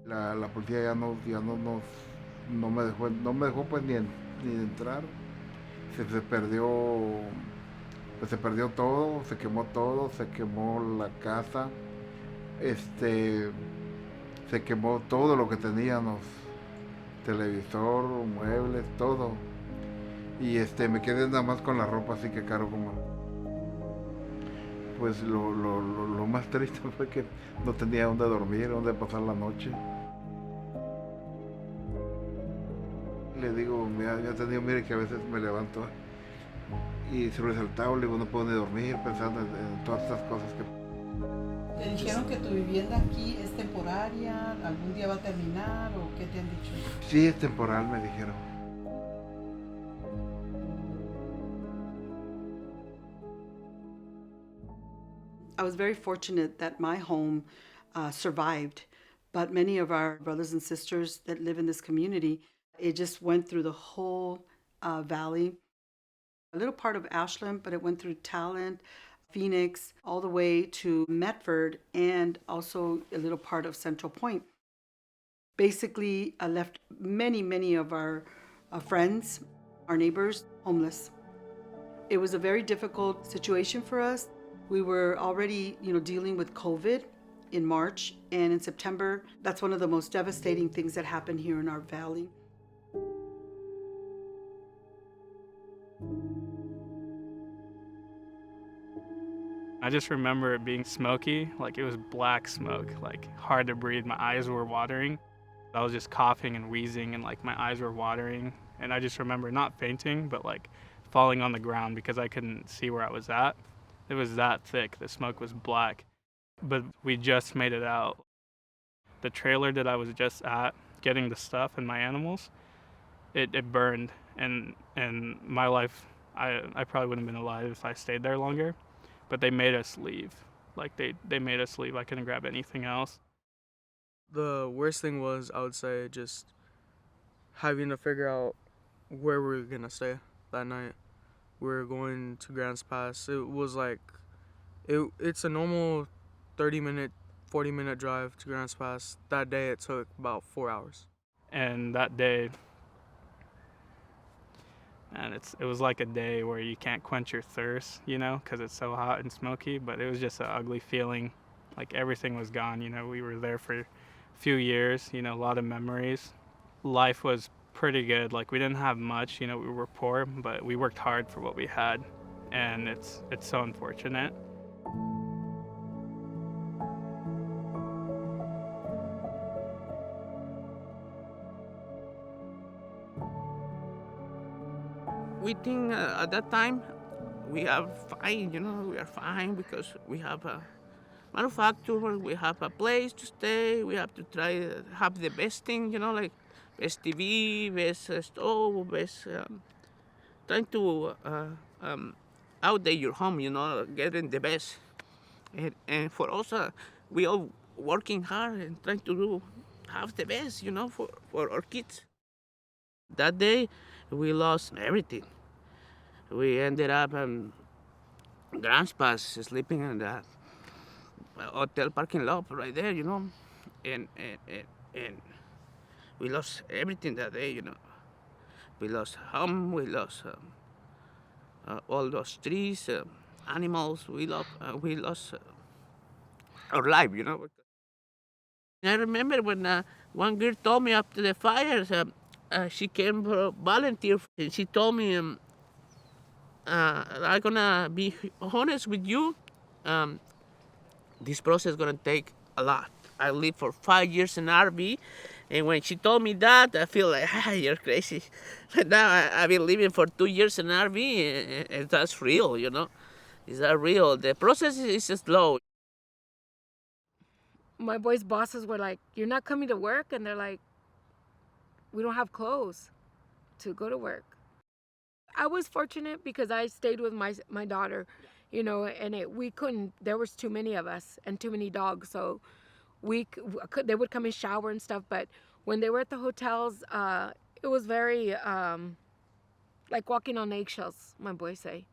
La policía ya no nos, no me dejó pues ni entrar. Se perdió, pues se perdió todo, se quemó la casa, este, se quemó todo lo que teníamos, televisor, muebles, todo. Y me quedé nada más con la ropa así que caro como. Pues lo más triste fue que no tenía dónde dormir, dónde pasar la noche. Le digo, ya te digo, mire que a veces me levanto y se resaltaba, le digo, no puedo ni dormir pensando en todas estas cosas que. ¿Te dijeron que tu vivienda aquí es temporaria, algún día va a terminar o qué te han dicho? Sí, es temporal, me dijeron. I was very fortunate that my home survived, but many of our brothers and sisters that live in this community, it just went through the whole valley. A little part of Ashland, but it went through Talent, Phoenix, all the way to Medford, and also a little part of Central Point. Basically, I left many of our friends, our neighbors, homeless. It was a very difficult situation for us. We were already, dealing with COVID in March, and in September, that's one of the most devastating things that happened here in our valley. I just remember it being smoky, like it was black smoke, like hard to breathe. My eyes were watering. I was just coughing and wheezing, and like my eyes were watering. And I just remember not fainting, but like falling on the ground because I couldn't see where I was at. It was that thick. The smoke was black. But we just made it out. The trailer that I was just at, getting the stuff and my animals, it burned. And my life, I probably wouldn't have been alive if I stayed there longer. But they made us leave. Like they made us leave. I couldn't grab anything else. The worst thing was, I would say, just having to figure out where we were gonna stay that night. We were going to Grants Pass. It was like, it's a normal 30-minute, 40-minute drive to Grants Pass. That day it took about 4 hours. And that day, and it was like a day where you can't quench your thirst, because it's so hot and smoky. But it was just an ugly feeling, like everything was gone. We were there for a few years, a lot of memories. Life was pretty good. Like we didn't have much, we were poor, but we worked hard for what we had, and it's so unfortunate. We think at that time we are fine, we are fine because we have a manufacturer, we have a place to stay, we have to try to have the best thing, like best TV, best stove, best trying to outdate your home, getting the best. And for us, we are working hard and trying to have the best, for our kids. That day, we lost everything. We ended up Grants Pass, sleeping in the hotel parking lot right there, and we lost everything that day, We lost home, we lost all those trees, animals. We lost our life, I remember when one girl told me after the fires, she came for volunteer, and she told me, I'm gonna be honest with you. This process is gonna take a lot. I lived for 5 years in RV, and when she told me that, I feel like, you're crazy. But now I've been living for 2 years in RV, and that's real, Is that real? The process is slow. My boys' bosses were like, "You're not coming to work?" And they're like, "We don't have clothes to go to work." I was fortunate because I stayed with my daughter, and we couldn't. There was too many of us and too many dogs, so they would come and shower and stuff. But when they were at the hotels, it was very like walking on eggshells. My boys say,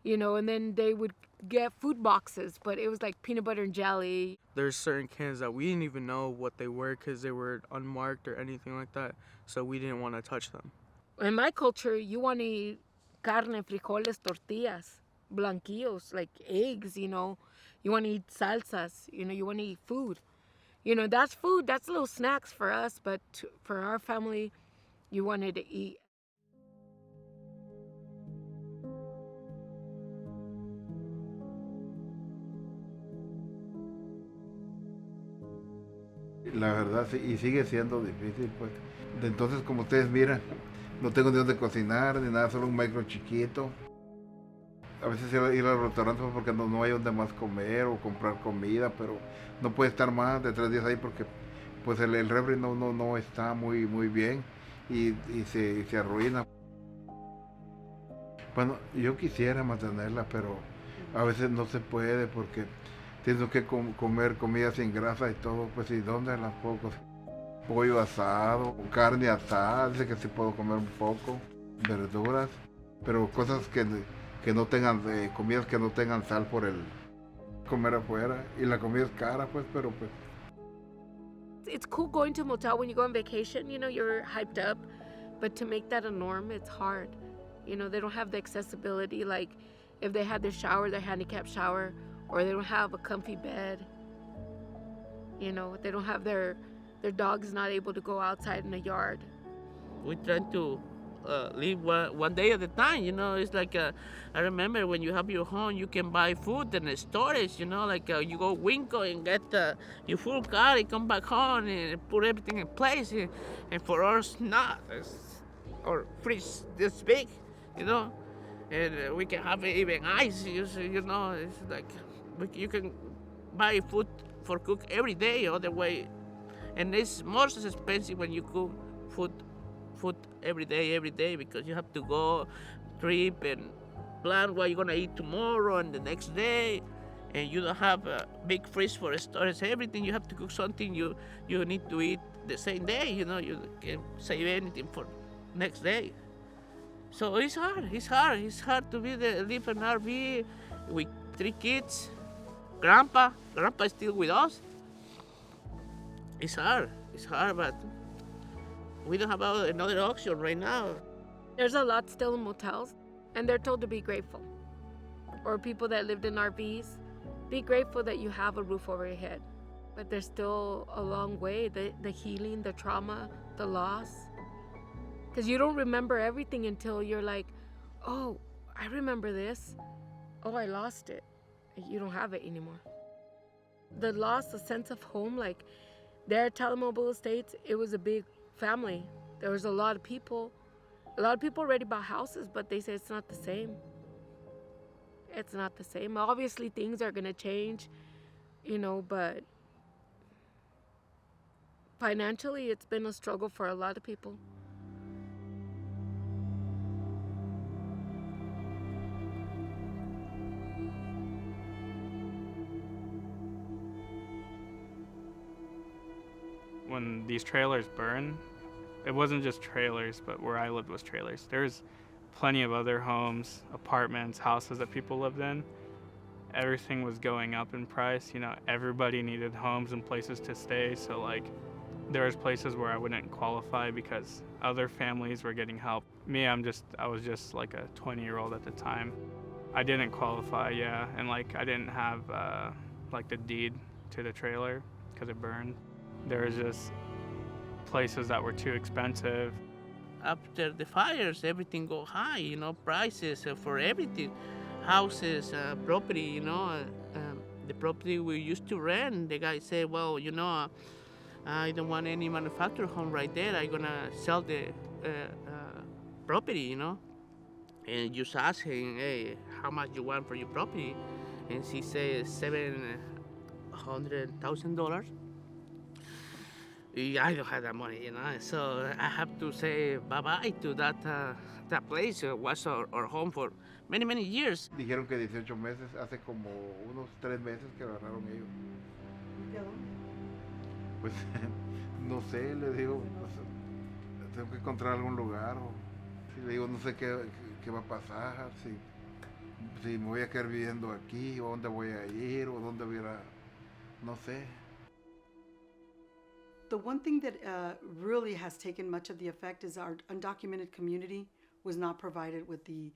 and then they would get food boxes, but it was like peanut butter and jelly. There's certain cans that we didn't even know what they were because they were unmarked or anything like that, so we didn't want to touch them. In my culture, you want to eat carne, frijoles, tortillas, blanquillos, like eggs, you know. You want to eat salsas, you know, you want to eat food. You know, that's food, that's little snacks for us, but for our family, you wanted to eat. La verdad, sí, y sigue siendo difícil, pues. Entonces, como ustedes miran, no tengo ni dónde cocinar, ni nada, solo un micro chiquito. A veces ir a los restaurantes pues, porque no hay donde más comer o comprar comida, pero no puede estar más de 3 días ahí porque pues el refri no está muy bien y se arruina. Bueno, yo quisiera mantenerla, pero a veces no se puede porque tienes que comer comida sin grasa y todo, pues ¿y dónde las puedo cocinar? Pollo asado, carne asada, dice que sí puedo comer un poco, verduras, pero cosas que no tengan, comidas que no tengan sal por el comer afuera. Y la comida es cara, pues, pero pues. It's cool going to a motel when you go on vacation, you know, you're hyped up, but to make that a norm, it's hard. You know, they don't have the accessibility, like if they had their shower, their handicapped shower, or they don't have a comfy bed. You know, they don't have their dog's not able to go outside in the yard. We try to live one day at a time, you know. It's like I remember when you have your home, you can buy food and storage, you know, like you go Winco and get your full car and come back home and put everything in place. And for us, not. Our fridge this big, you know, and we can have even ice, you know. It's like you can buy food for cook every day all the way. And it's more expensive when you cook food every day because you have to go trip and plan what you're gonna eat tomorrow and the next day, and you don't have a big fridge for storage everything. You have to cook something you need to eat the same day. You know, you can save anything for next day. So it's hard. It's hard to live in RV with 3 kids. Grandpa is still with us. It's hard, but we don't have another option right now. There's a lot still in motels, and they're told to be grateful. Or people that lived in RVs, be grateful that you have a roof over your head. But there's still a long way, the healing, the trauma, the loss. Because you don't remember everything until you're like, oh, I remember this. Oh, I lost it. You don't have it anymore. The loss, the sense of home, like, there at Talamobile Estates, it was a big family. There was a lot of people. A lot of people already bought houses, but they say it's not the same. It's not the same. Obviously, things are going to change, you know, but financially, it's been a struggle for a lot of people. When these trailers burned, it wasn't just trailers, but where I lived was trailers. There's plenty of other homes, apartments, houses that people lived in. Everything was going up in price. You know, everybody needed homes and places to stay. So like, there was places where I wouldn't qualify because other families were getting help. Me, I was just like a 20-year-old at the time. I didn't qualify, yeah, and like I didn't have like the deed to the trailer because it burned. There was just places that were too expensive. After the fires, everything go high, you know, prices for everything. Houses, property, you know. The property we used to rent, the guy said, well, you know, I don't want any manufactured home right there. I'm gonna sell the property, you know. And just ask him, hey, how much you want for your property? And he says $700,000. I don't have that money, you know. So I have to say bye-bye to that place. Was our home for many years. Dijeron que 18 meses, hace como unos 3 meses que agarraron ellos. Pues no sé, le digo, pues, tengo que encontrar algún lugar. O, si le digo, no sé qué va a pasar, si si me voy a quedar viviendo aquí, o dónde voy a ir, o dónde voy a ir no sé. The one thing that really has taken much of the effect is our undocumented community was not provided with the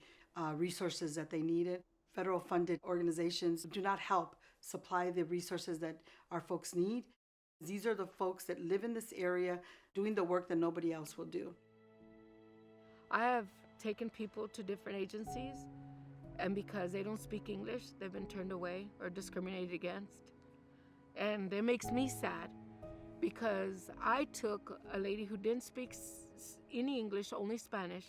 resources that they needed. Federal funded organizations do not help supply the resources that our folks need. These are the folks that live in this area doing the work that nobody else will do. I have taken people to different agencies, and because they don't speak English, they've been turned away or discriminated against. And it makes me sad because I took a lady who didn't speak any English, only Spanish.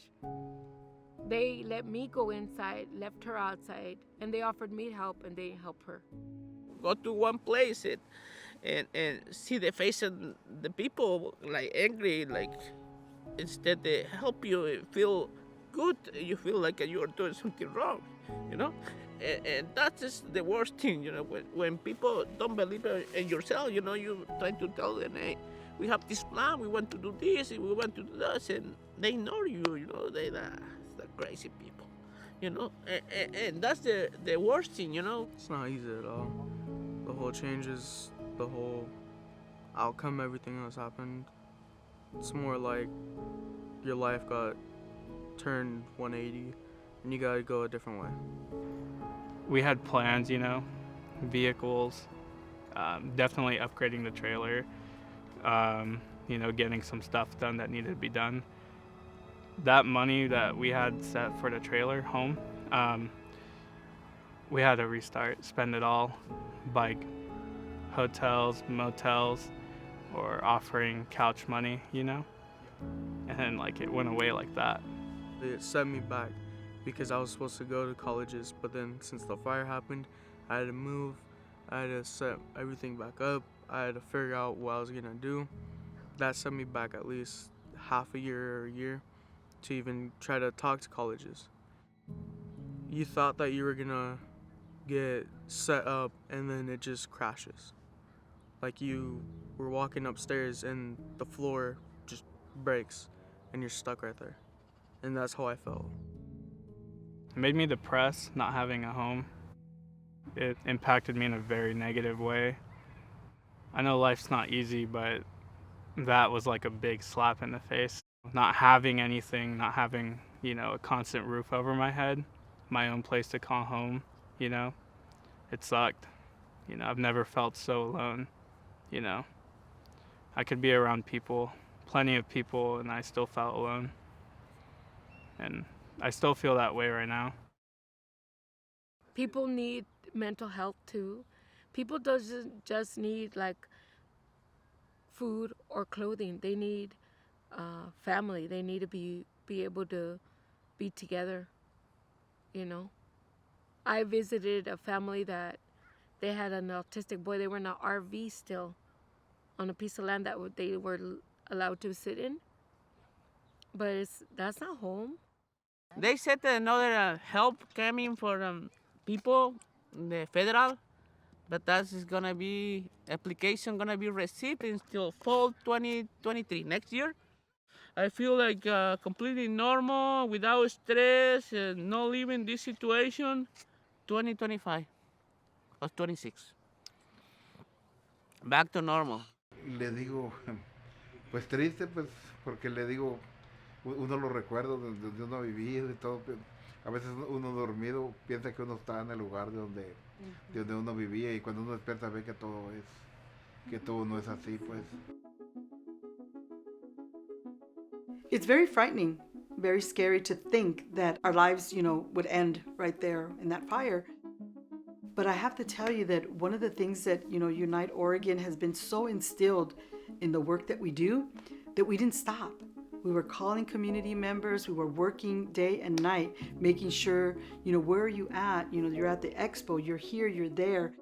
They let me go inside, left her outside, and they offered me help, and they didn't help her. Go to one place and see the face of the people like angry, like instead they help you feel good, you feel like you're doing something wrong, you know? And that is the worst thing, you know, when people don't believe in yourself, you know, you try to tell them, hey, we have this plan, we want to do this, we want to do that, and they ignore you, you know, the crazy people, you know, and that's the worst thing, you know. It's not easy at all. The whole changes, the whole outcome, everything that's happened. It's more like your life got turned 180 and you gotta go a different way. We had plans, you know, vehicles, definitely upgrading the trailer, you know, getting some stuff done that needed to be done. That money that we had set for the trailer home, we had to restart, spend it all, like hotels, motels, or offering couch money, you know? And then like it went away like that. It set me back because I was supposed to go to colleges, but then since the fire happened, I had to move, I had to set everything back up, I had to figure out what I was gonna do. That set me back at least half a year or a year to even try to talk to colleges. You thought that you were gonna get set up and then it just crashes. Like you were walking upstairs and the floor just breaks and you're stuck right there. And that's how I felt. It made me depressed, not having a home. It impacted me in a very negative way. I know life's not easy, but that was like a big slap in the face. Not having anything, not having, you know, a constant roof over my head, my own place to call home, you know, it sucked. You know, I've never felt so alone, you know. I could be around people, plenty of people, and I still felt alone. And I still feel that way right now. People need mental health too. People doesn't just need like food or clothing. They need family. They need to be able to be together, you know. I visited a family that they had an autistic boy. They were in an RV still on a piece of land that they were allowed to sit in. But that's not home. They said that another help coming for people, the federal, but that is gonna be application gonna be received until fall 2023 next year. I feel like completely normal, without stress, and not living this situation. 2025 or 26. Back to normal. Le digo, pues triste, pues, porque le digo, uno lo recuerda donde uno ha vivido y todo. A veces uno dormido piensa que uno está en el lugar de donde uno vivía y cuando uno despierta ve que todo no es así, pues. It's very frightening, very scary to think that our lives, you know, would end right there in that fire. But I have to tell you that one of the things that, you know, Unite Oregon has been so instilled in the work that we do that we didn't stop. We were calling community members, we were working day and night, making sure, you know, where are you at? You know, you're at the expo, you're here, you're there.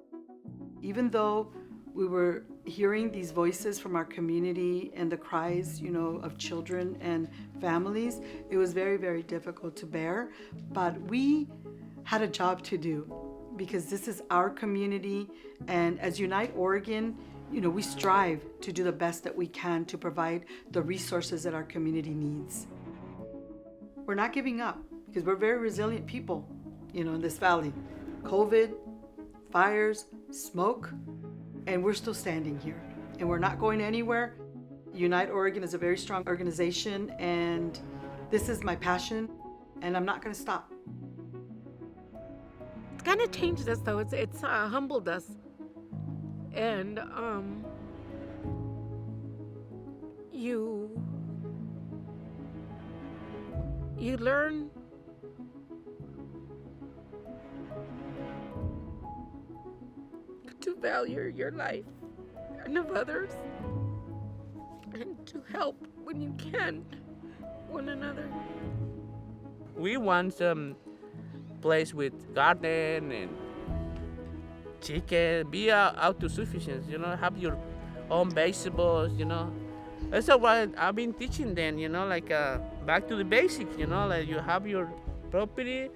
Even though we were hearing these voices from our community and the cries, you know, of children and families, it was very, very difficult to bear. But we had a job to do because this is our community. And as Unite Oregon, you know, we strive to do the best that we can to provide the resources that our community needs. We're not giving up because we're very resilient people. in this valley. COVID, fires, smoke, and we're still standing here. And we're not going anywhere. Unite Oregon is a very strong organization, and this is my passion, and I'm not going to stop. It's kind of changed us, though. It's humbled us. And you learn to value your life and of others, and to help when you can one another. We want some place with garden and chicken, be autosufficient, have your own vegetables, That's what I've been teaching them, like back to the basics, like you have your property,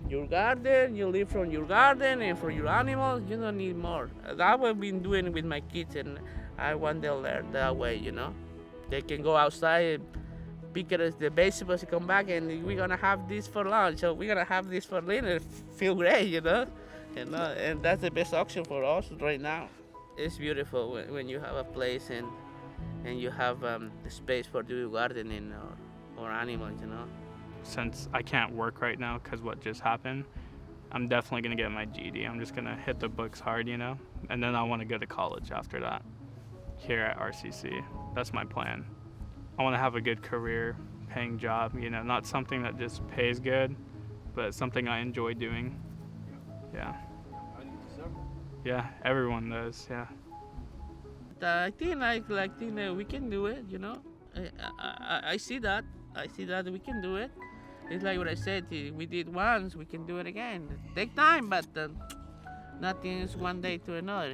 your garden, you live from your garden, and for your animals, you don't need more. That's what I've been doing with my kids, and I want them to learn that way, They can go outside, pick the vegetables, and come back, and we're gonna have this for lunch, or we're gonna have this for dinner. Feel great, and that's the best option for us right now. It's beautiful when you have a place and you have the space for doing gardening or animals, Since I can't work right now because what just happened, I'm definitely going to get my GED. I'm just going to hit the books hard, and then I want to go to college after that here at RCC. That's my plan. I want to have a good career, paying job, not something that just pays good, but something I enjoy doing. Yeah. Yeah, everyone does, yeah. I think that we can do it, I see that. I see that we can do it. It's like what I said, we did once, we can do it again. Take time, but nothing is one day to another,